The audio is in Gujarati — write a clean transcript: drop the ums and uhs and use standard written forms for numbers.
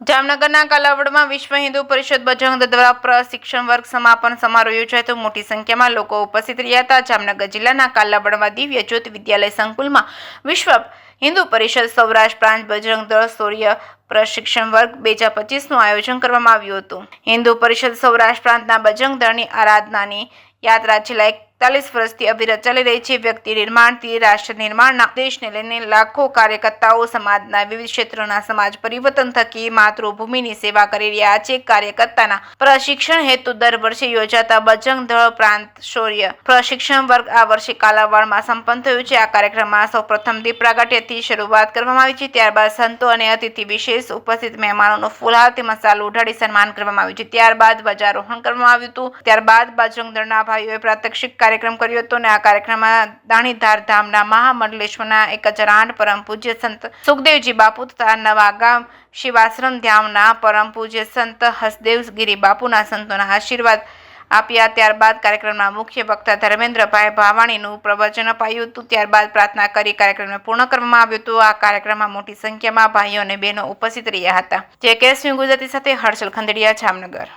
જામનગરના કાલાવડમાં વિશ્વ હિન્દુ પરિષદ બજરંગ દળ દ્વારા પ્રશિક્ષણ વર્ગ સમાપન સમારોહ યોજાયો તો મોટી સંખ્યામાં લોકો ઉપસ્થિત રહ્યા હતા। જામનગર જિલ્લાના કાલાવડમાં દિવ્ય જ્યોત વિદ્યાલય સંકુલમાં વિશ્વ હિન્દુ પરિષદ સૌરાષ્ટ્ર પ્રાંત બજરંગ દળ શૌર્ય પ્રશિક્ષણ વર્ગ 2025નું આયોજન કરવામાં આવ્યું હતું। હિન્દુ પરિષદ સૌરાષ્ટ્ર પ્રાંતના બજરંગ દળની આરાધનાની યાત્રા છેલ્લા 41 વર્ષથી અવિરત ચાલી રહી છે। વ્યક્તિ નિર્માણથી રાષ્ટ્ર નિર્માણના ઉદ્દેશને લઈને લાખો કાર્યકર્તાઓ સમાજના વિવિધ ક્ષેત્રોના સમાજ પરિવર્તન થકી માતૃભૂમિની સેવા કરી રહ્યા છે। કાર્યકર્તાના પ્રશિક્ષણ હેતુ દર વર્ષે યોજાતા બજરંગ દળ પ્રાંત શૌર્ય પ્રશિક્ષણ વર્ગ આ વર્ષે કાલાવાડમાં સંપન્ન થયું છે। આ કાર્યક્રમમાં સૌપ્રથમ દીપ પ્રાગટ્યથી શરૂઆત કરવામાં આવી છે। ત્યારબાદ સંતો અને અતિથિ વિશેષ ઉપસ્થિત મહેમાનોનું ફૂલહાર તેમજ શાલ ઉઢાડી સન્માન કરવામાં આવ્યું છે। ત્યારબાદ ધ્વજારોહણ કરવામાં આવ્યું હતું। ત્યારબાદ બજરંગ દળના ભાઈઓએ પ્રાત્યક્ષિક કાર્યક્રમ કર્યો હતો અને આ કાર્યક્રમમાં દાણીધાર ધામના મહામંડલેશ્વરના 1008 પરમ પૂજ્ય સંત સુખદેવજી બાપુ તથા નવા ગામ શિવાશ્રમ ધામના પરમ પૂજ્ય સંત હસદેવ ગિરી બાપુના સંતોના આશીર્વાદ આપ્યા। ત્યારબાદ કાર્યક્રમના મુખ્ય વક્તા ધર્મેન્દ્રભાઈ ભાવાણીનું પ્રવચન અપાયું હતું। ત્યારબાદ પ્રાર્થના કરી કાર્યક્રમને પૂર્ણ કરવામાં આવ્યો હતો। આ કાર્યક્રમમાં મોટી સંખ્યામાં ભાઈઓ અને બહેનો ઉપસ્થિત રહ્યા હતા। જે કેસ ન્યૂઝ ગુજરાતી સાથે હર્ષલ ખંડેરિયા, જામનગર।